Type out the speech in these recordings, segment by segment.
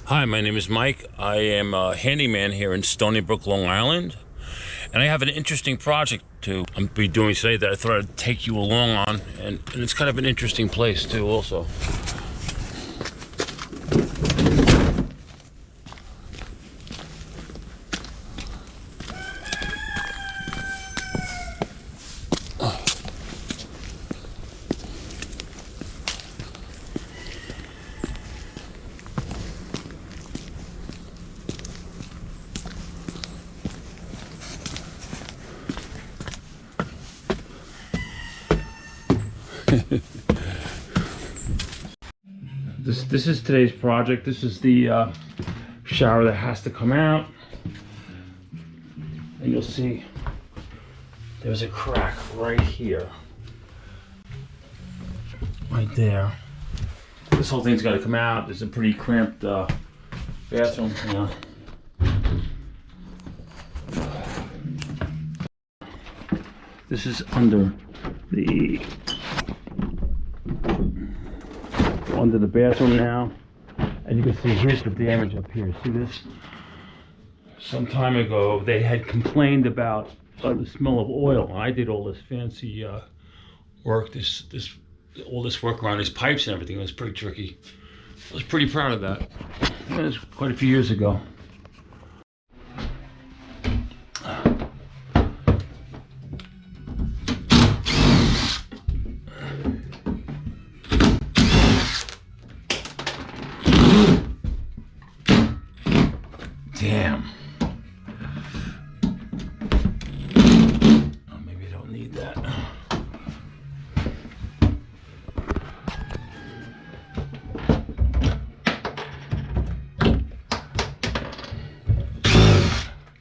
Hi, my name is Mike. I am a handyman here in Stony Brook, Long Island. And I have an interesting project to be doing today that I thought I'd take you along on. And it's kind of an interesting place too also. This is today's project. This is the shower that has to come out, and you'll see there's a crack right here, right there. This whole thing's got to come out. There's a pretty cramped bathroom here. This is under the bathroom now, and you can see here's the damage up here. See this? Some time ago they had complained about the smell of oil. I did all this fancy work, all this work around these pipes and everything. It was pretty tricky. I was pretty proud of that. It was quite a few years ago. Damn. Oh, maybe I don't need that.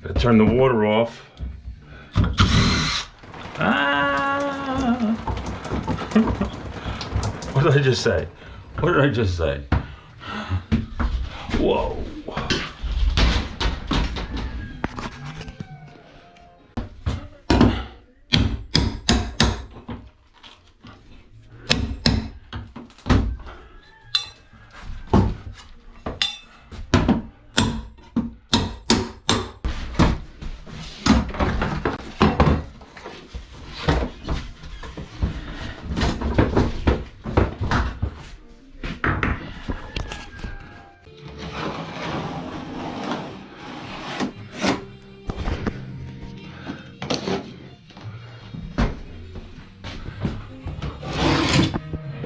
Gotta turn the water off. Ah! What did I just say? What did I just say? Whoa.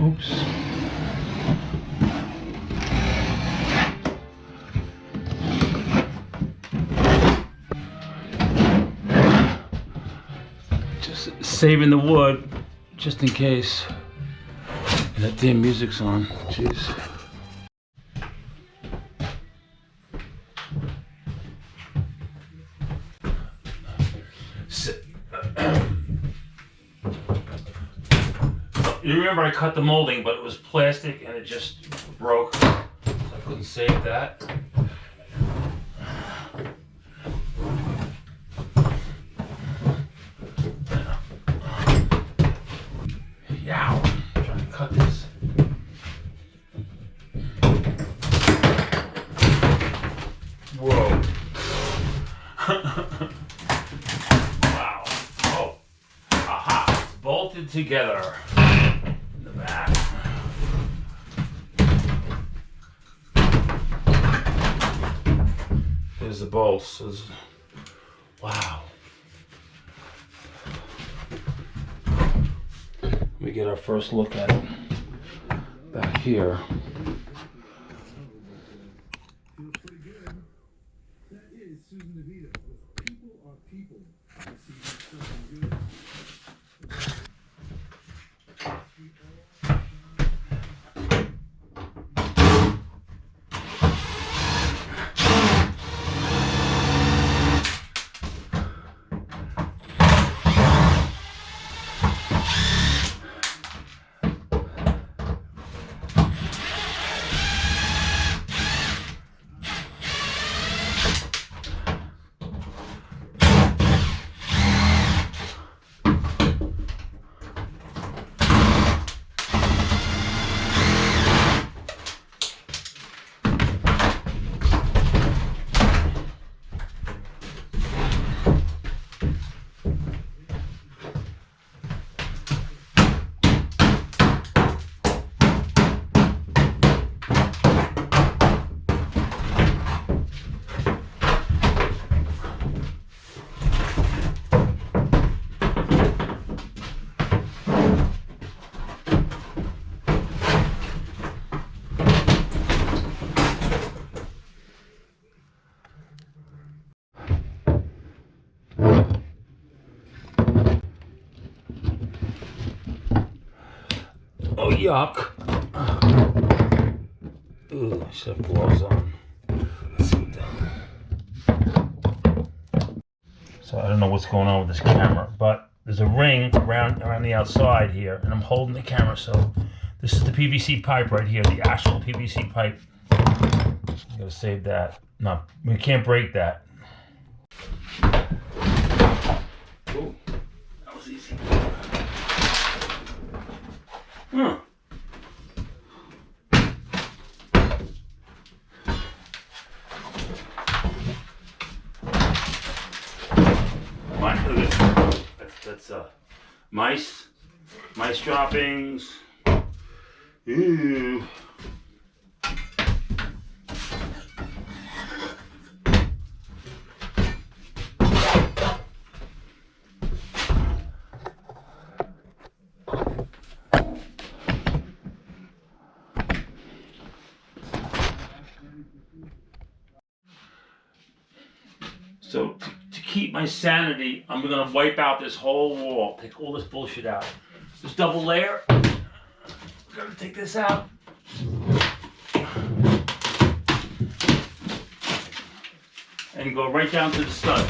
Oops. Just saving the wood, just in case. And that damn music's on. Jeez. You remember I cut the molding, but it was plastic and it just broke, so I couldn't save that. Yow, I'm trying to cut this. Whoa. Wow. Oh. Aha. It's bolted together. Back. There's the bolts. Wow. Let me get our first look at it back here. yuck. Ooh, I should have gloves on. Let's see what that. So I don't know what's going on with this camera, but there's a ring around the outside here, and I'm holding the camera. So this is the PVC pipe right here, the actual PVC pipe. I'm gonna save that. No, we can't break that. Ooh, that was easy. Huh. That's mice droppings. Ew. So to keep my sanity, I'm gonna wipe out this whole wall, take all this bullshit out. This double layer, I'm gonna take this out. And go right down to the stud.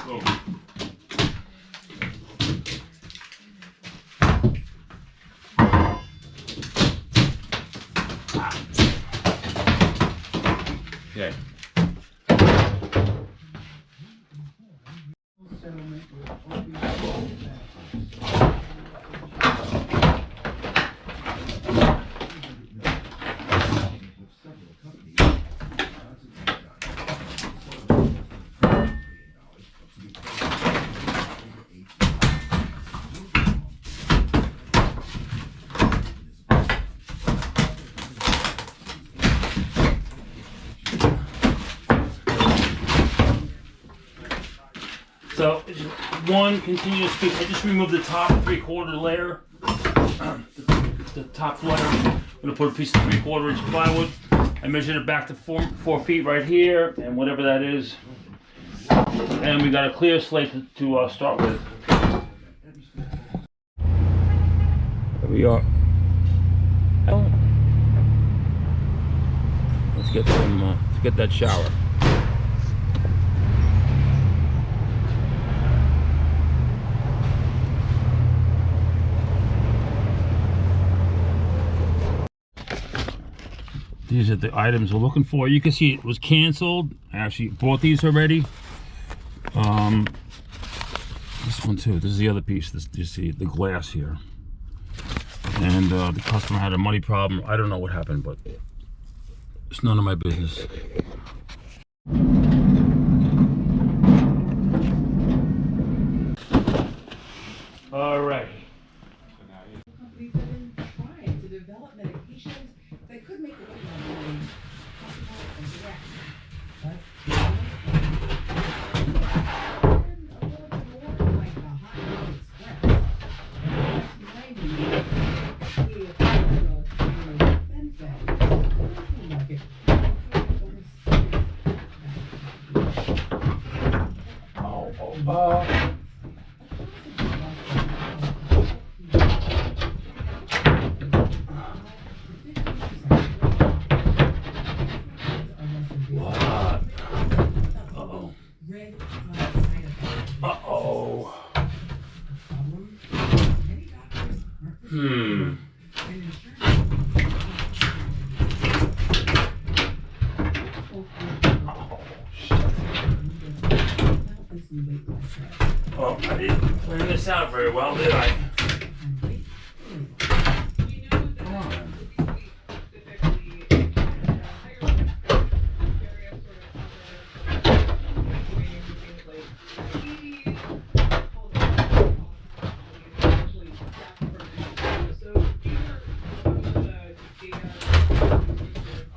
Boom. Okay. So one continuous piece. I just removed the top 3/4 layer, the top layer. I'm gonna put a piece of 3/4 inch plywood. I measured it back to 4 feet right here, and whatever that is. And we got a clear slate to start with. Here we are. Let's get that shower. These are the items we're looking for. You can see it was canceled. I actually bought these already. This one too. This is the other piece. This, you see the glass here. And the customer had a money problem. I don't know what happened, but it's none of my business. All right. Companies have been trying to develop medications that could make the weight loss possible and direct. But a little bit more like the Hot Dog Express. Oh, I didn't plan this out very well, did I?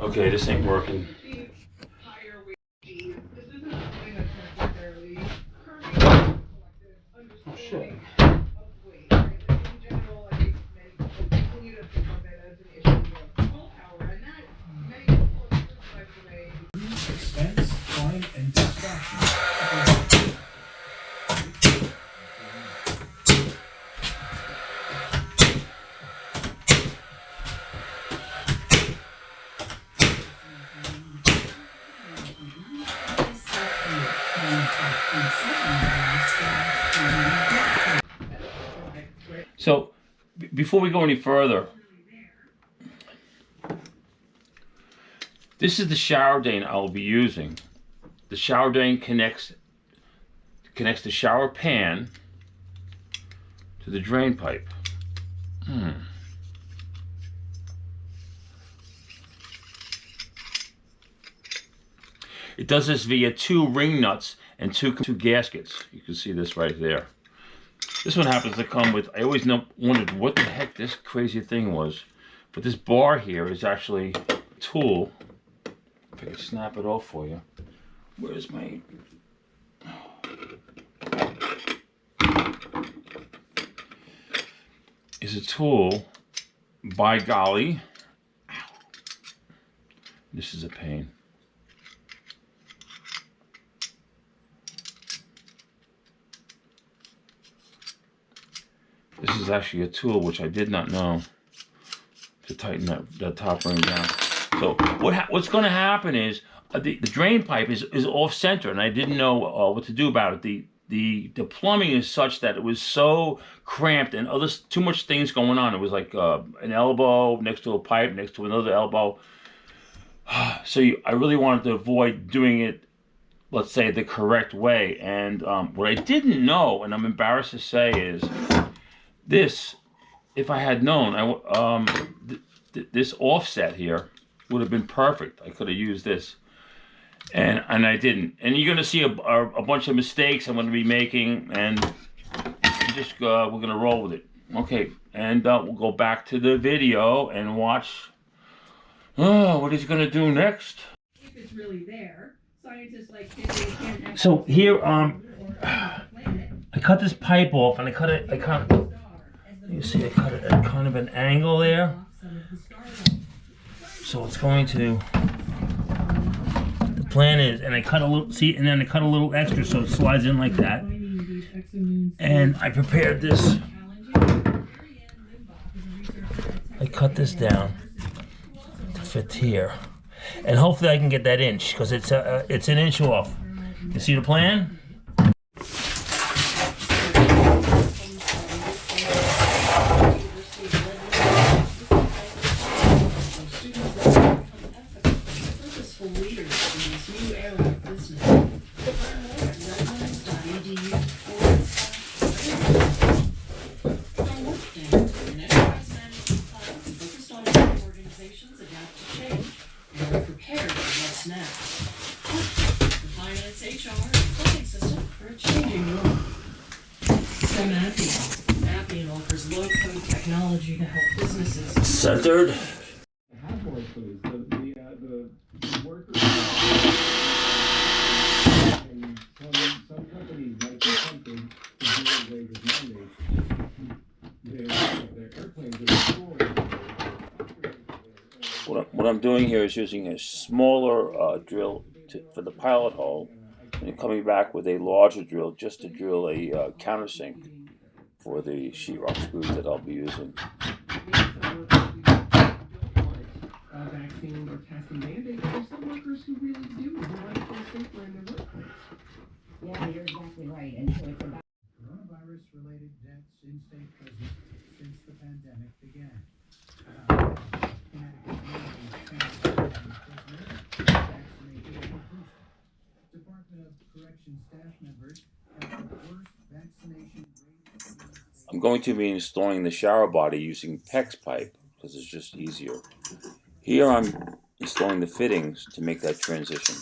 Okay, this ain't working. Oh shit. Expense, time, and distraction. So, before we go any further, this is the shower drain I'll be using. The shower drain connects the shower pan to the drain pipe. It does this via 2 ring nuts and two gaskets. You can see this right there. This one happens to come with, I always wondered what the heck this crazy thing was. But this bar here is actually a tool. If I can snap it off for you. Where's my... Is a tool, by golly. Ow. This is a pain. This is actually a tool which I did not know to tighten that top ring down. So what's going to happen is the drain pipe is off center, and I didn't know what to do about it. The plumbing is such that it was so cramped and too much things going on. It was like an elbow next to a pipe next to another elbow. So I really wanted to avoid doing it, let's say, the correct way. And what I didn't know, and I'm embarrassed to say, is this. If I had known, this offset here would have been perfect. I could have used this. And I didn't. And you're going to see a bunch of mistakes I'm going to be making, and just we're going to roll with it. Okay, and we'll go back to the video and watch what he's going to do next. If it's really there, scientists like today can't. So here, I cut this pipe off, and I cut it. You see, I cut it at kind of an angle there. So it's going to. Plan is, and I cut a little, see, and then I cut a little extra so it slides in like that. And I prepared this. I cut this down to fit here, and hopefully I can get that inch, because it's an inch off. You see the plan? Technology to help businesses. Centered. The workers and some companies might be tempted to do wages mandates. Their airplanes are destroyed. What I'm doing here is using a smaller drill for the pilot hole, and coming back with a larger drill just to drill a countersink for the sheetrock screws that I'll be using. Vaccine or testing mandates, there's some workers who really do want to feel safer in their workplace. Yeah, you're exactly right. And so it's about Coronavirus-related deaths in state prisons since the pandemic began. Department of Corrections staff members have the worst vaccination rate. I'm going to be installing the shower body using PEX pipe because it's just easier. Here I'm installing the fittings to make that transition.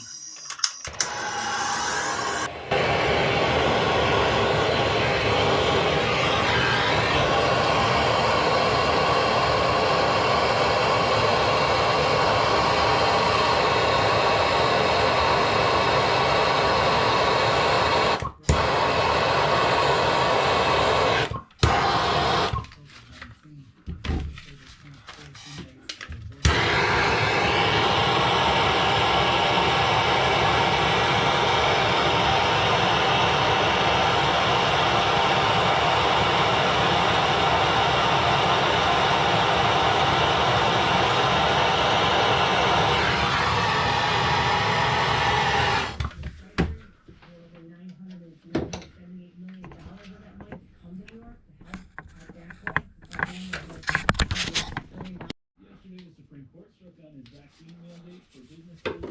is vaccine mandate for businesses,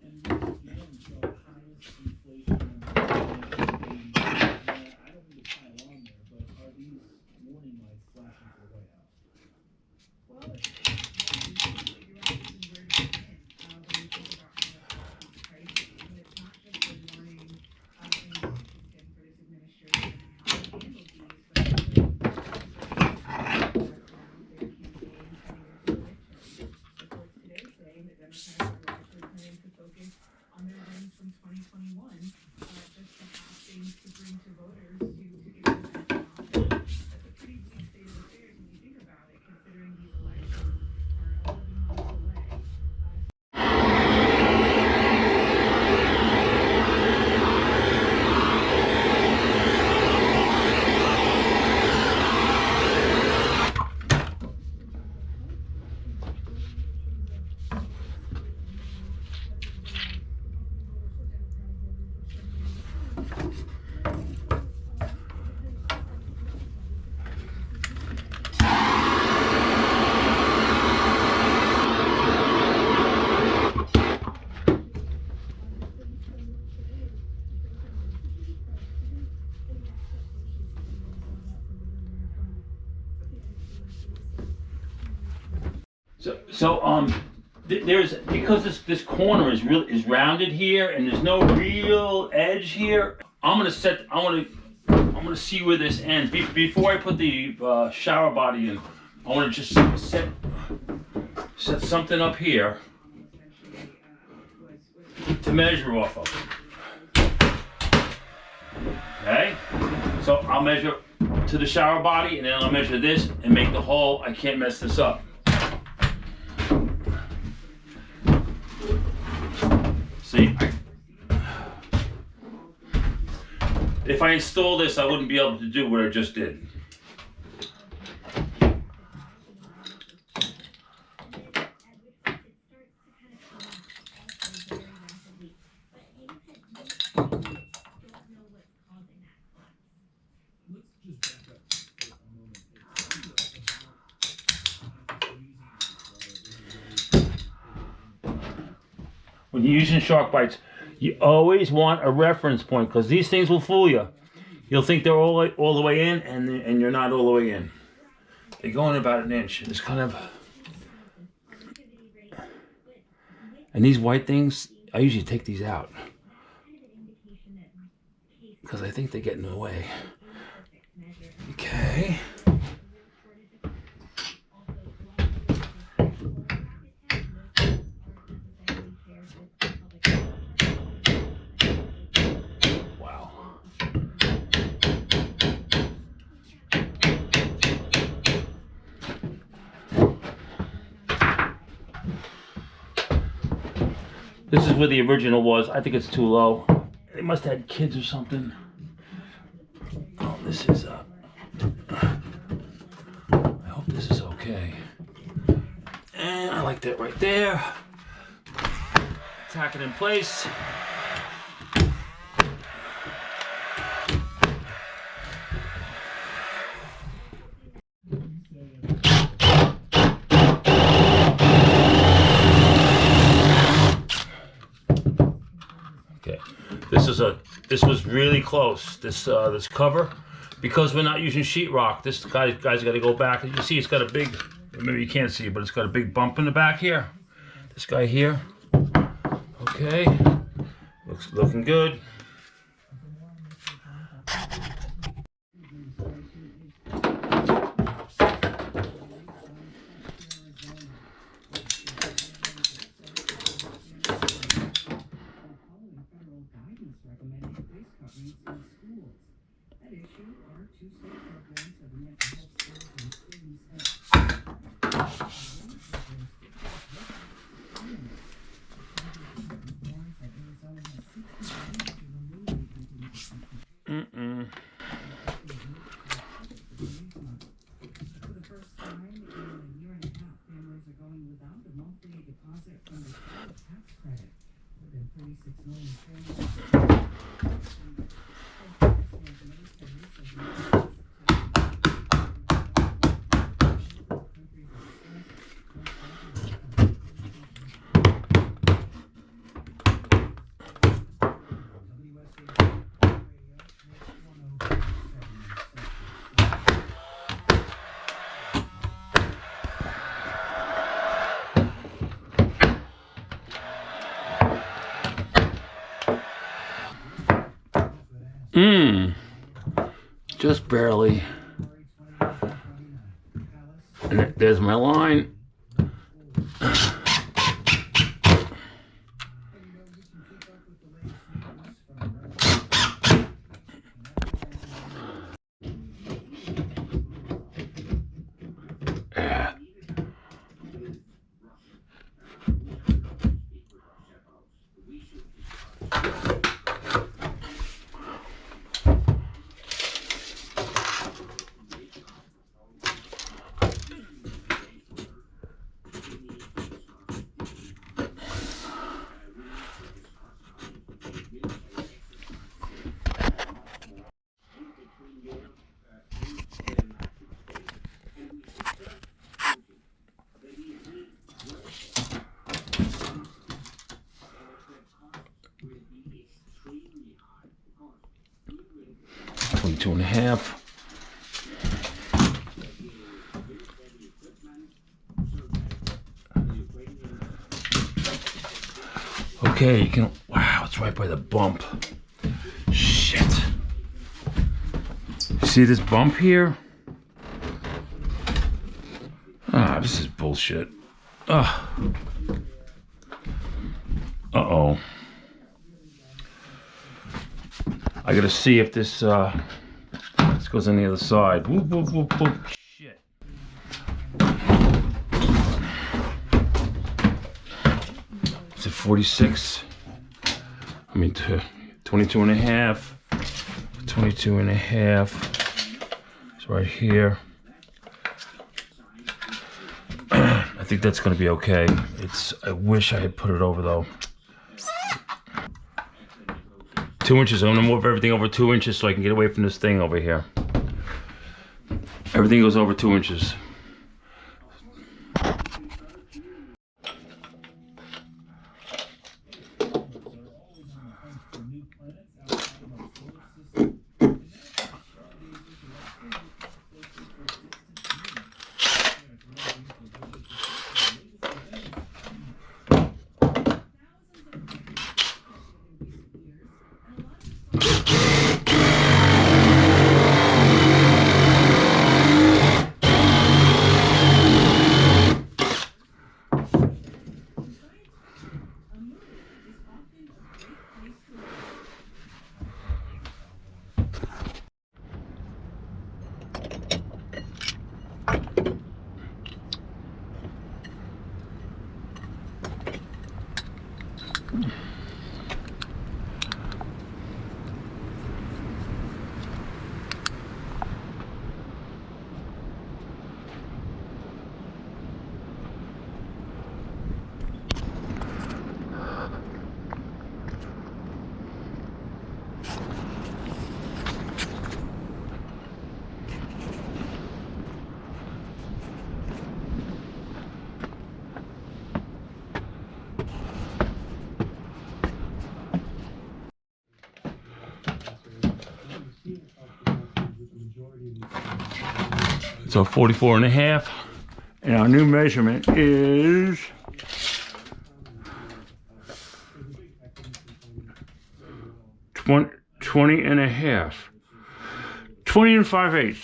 and we again show highest inflation in the I don't mean to pile on there, but are these warning lights flashing for the White House? Well, it's figure out where to begin. When you think about how it's pricing, and it's not just a warning in Washington for this administration and how they handle these, but also around their campaign heading into the midterm. Reports today saying that Democrats are largely planning to focus on their wins from 2021, just to have things to bring to voters to get them back in office. That's a pretty bleak state of affairs when you think about it, considering these elections are 11 months away. There's because this corner is rounded here and there's no real edge here. I'm gonna see where this ends. Before I put the shower body in, I want to just set something up here to measure off of. Okay, so I'll measure to the shower body and then I'll measure this and make the hole. I can't mess this up. See, if I install this, I wouldn't be able to do what I just did. When you're using shark bites, you always want a reference point because these things will fool you. You'll think they're all the way in, and you're not all the way in. They go in about an inch. It's kind of, and these white things, I usually take these out because I think they get in the way. Okay. This is where the original was. I think it's too low. They must have had kids or something. Oh, this is I hope this is okay. And I like that right there. Tack it in place. Okay, this was really close. This cover, because we're not using sheetrock. This guy's got to go back. You see, it's got a big. Maybe you can't see it, but it's got a big bump in the back here. This guy here. Okay, looking good. Just barely. And there's my line. Yeah. Two and a half. Okay, you can. Wow, it's right by the bump. Shit. See this bump here? Ah, this is bullshit. Ugh. Uh-oh. I gotta see if this goes on the other side. Whoop, whoop, whoop, whoop. Shit. Is it 46? I mean, 22 and a half. 22 and a half. It's right here. I think that's gonna be okay. I wish I had put it over though. 2 inches. I'm gonna move everything over 2 inches so I can get away from this thing over here. Everything goes over 2 inches. So 44 and a half. And our new measurement is 20 and a half. 20 and 5/8.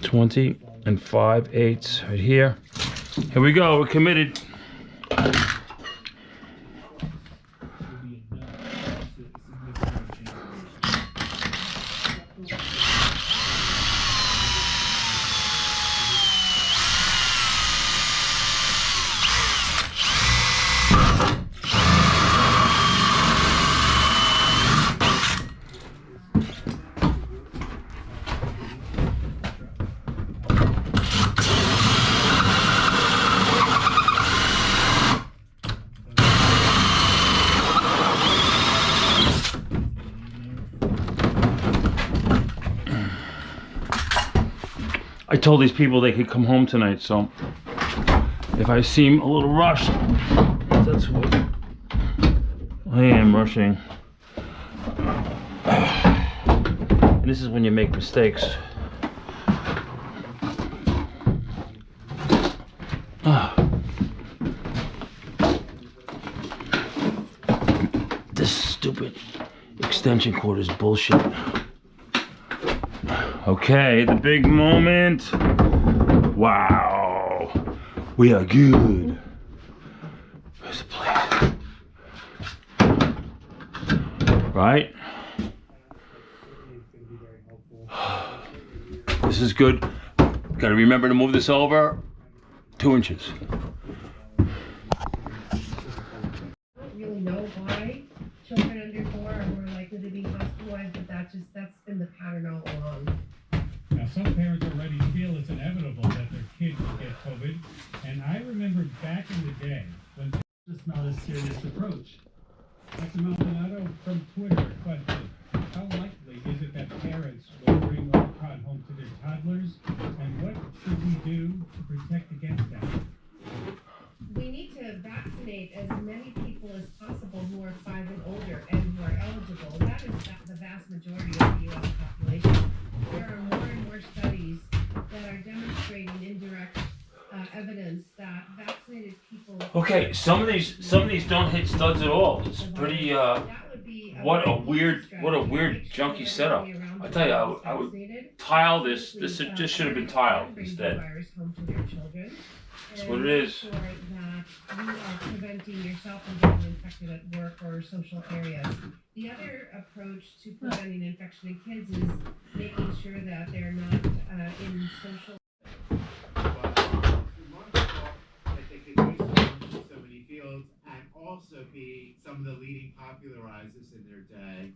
20 and 5/8 right here. Here we go, we're committed. I told these people they could come home tonight, so if I seem a little rushed, that's what I am, rushing. And this is when you make mistakes. This extension cord is bullshit. Okay, the big moment. Wow, we are good. Where's the place? Right? This is good. Gotta remember to move this over 2 inches. I don't really know why children under 4 are more likely to be hospitalized, but that's been the pattern all along. Now, some parents already feel it's inevitable that their kids will get COVID, and I remember back in the day when it's just not a serious approach. Dr. Maldonado from Twitter questioned, how likely is it that parents will bring Omicron home to their toddlers, and what should we do to protect against that? We need to vaccinate as many people as possible who are 5 and older and who are eligible. That is the vast majority of the U.S. population. There are more and more studies that are demonstrating indirect evidence that vaccinated people. Okay, some of these don't hit studs at all. It's pretty. That would be What a weird junky setup. I tell you, I would tile this. This just should have been tiled instead. That's what it is. Sure that you are preventing yourself from getting infected at work or social areas. The other approach to preventing infection in kids is making sure that they're not in social. That they could do so many fields and also be some of the leading popularizers in their day.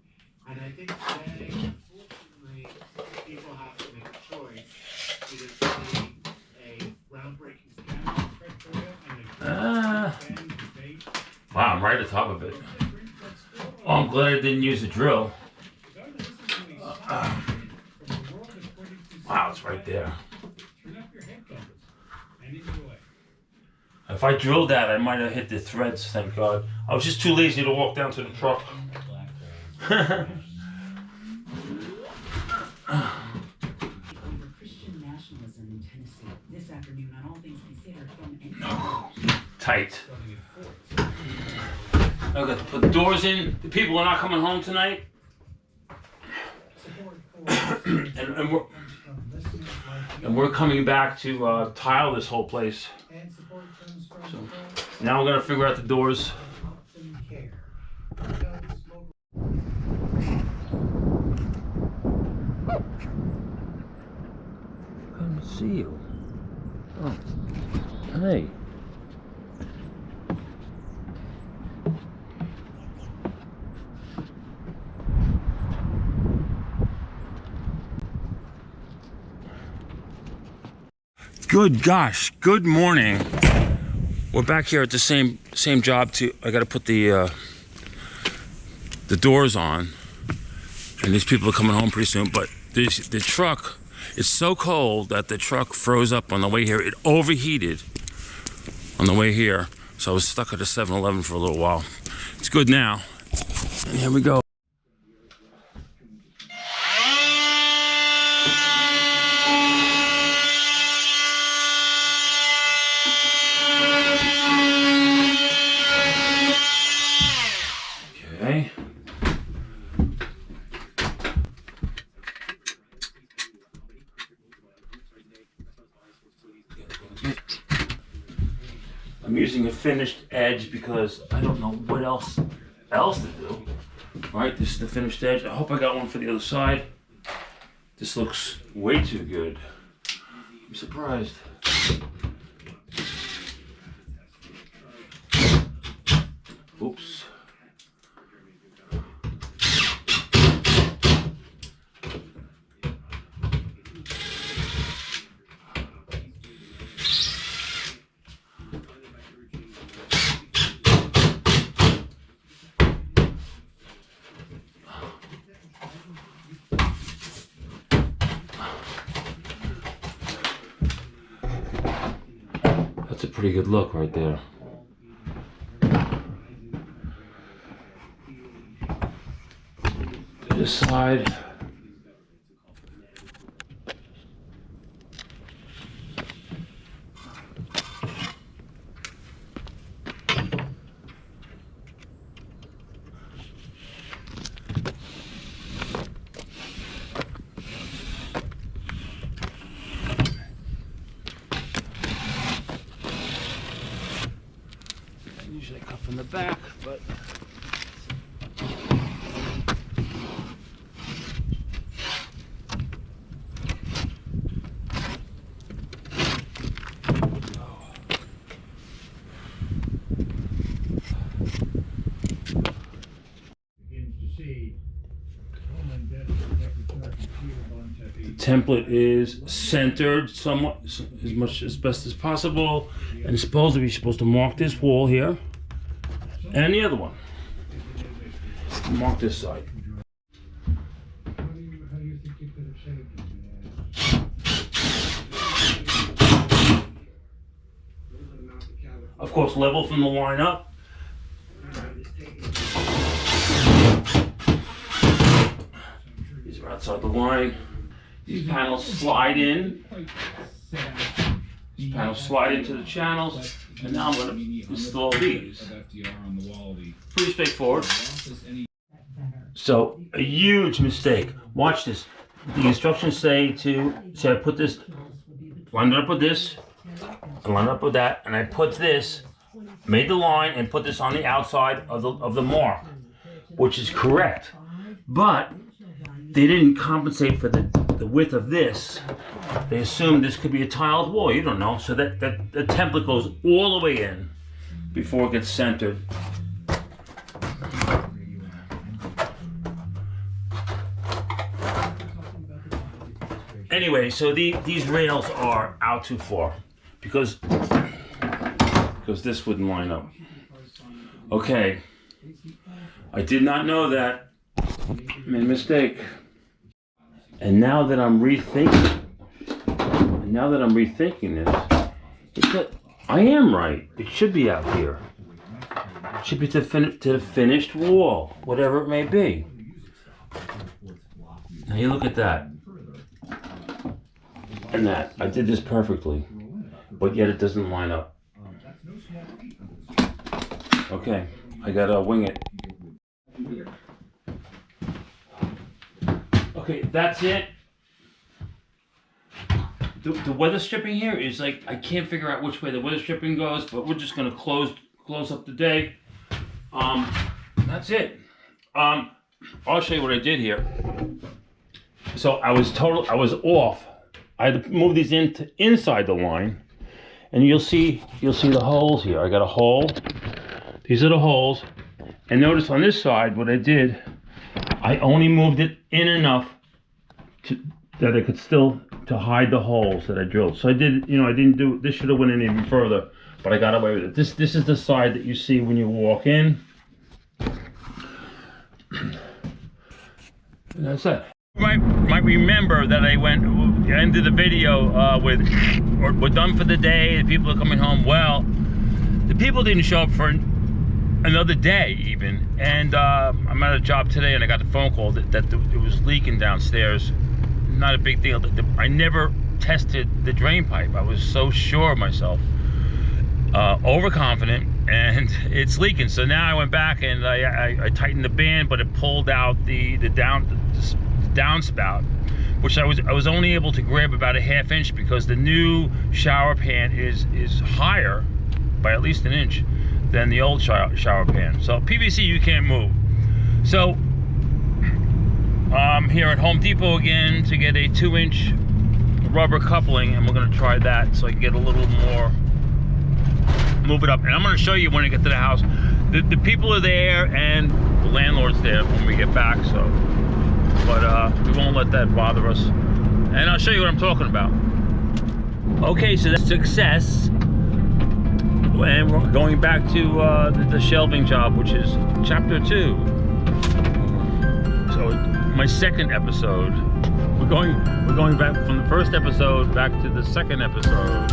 And I think today, unfortunately, people have to make a choice either to be a groundbreaking Wow, I'm right at the top of it. Oh, I'm glad I didn't use the drill. Wow, it's right there. If I drilled that, I might have hit the threads, thank God. I was just too lazy to walk down to the truck. Christian nationalism in Tennessee this afternoon on all things considered from Tight. I've got to put the doors in. The people are not coming home tonight. and we're coming back to tile this whole place. So now we're gonna figure out the doors. Come see you. Oh, hey. Good gosh, good morning. We're back here at the same job too. I gotta put the doors on. And these people are coming home pretty soon, but the truck, it's so cold that the truck froze up on the way here. It overheated on the way here. So I was stuck at a 7-Eleven for a little while. It's good now. And here we go. Okay. I'm using a finished edge because I don't know what else to do. All right, this is the finished edge. I hope I got one for the other side. This looks way too good. I'm surprised. Oops. That's a pretty good look right there. This side. Usually I cut from the back, but the template is centered somewhat, as best as possible, and supposedly you're supposed to mark this wall here and the other one. Mark this side. How do you think you could have saved it? Of course, level from the line up. These are outside the line. These panels slide in. These panels slide into the channels, and now I'm going to install these. Pretty straightforward. So, a huge mistake. Watch this. The instructions say I put this, line it up with this, I line it up with that, and I put this, made the line, and put this on the outside of the mark, which is correct. But they didn't compensate for the width of this. They assumed this could be a tiled wall. You don't know. So that the template goes all the way in before it gets centered. Anyway, so these rails are out too far because this wouldn't line up. Okay, I did not know that. I made a mistake. And now that I'm rethinking this, it's that I am right. It should be out here. It should be to the finished wall, whatever it may be. Now you look at that. And that. I did this perfectly. But yet it doesn't line up. Okay, I gotta wing it. Okay, that's it. The weather stripping here is like, I can't figure out which way the weather stripping goes, but we're just gonna close up the day. That's it. I'll show you what I did here. So I was off. I had to move these inside the line, and you'll see the holes here. I got a hole. These are the holes, and notice on this side what I did. I only moved it in enough that I could still to hide the holes that I drilled. So I did, I didn't do. This should have went in even further, but I got away with it. This is the side that you see when you walk in. And that's it. You might remember that I ended the video with, we're done for the day, the people are coming home. Well, the people didn't show up for another day even, and I'm at a job today and I got the phone call that it was leaking downstairs. Not a big deal. I never tested the drain pipe. I was so sure of myself, overconfident, and it's leaking. So now I went back and I tightened the band, but it pulled out the downspout, which I was only able to grab about a ½ inch because the new shower pan is higher by at least an inch than the old shower pan. So PVC you can't move. So I'm here at Home Depot again to get a 2-inch rubber coupling, and we're going to try that so I can get a little more, move it up. And I'm going to show you when I get to the house. The people are there and the landlord's there when we get back, so but we won't let that bother us. And I'll show you what I'm talking about. Okay, so that's success. And we're going back to the shelving job, which is chapter 2. So my second episode. We're going back from the first episode back to the second episode.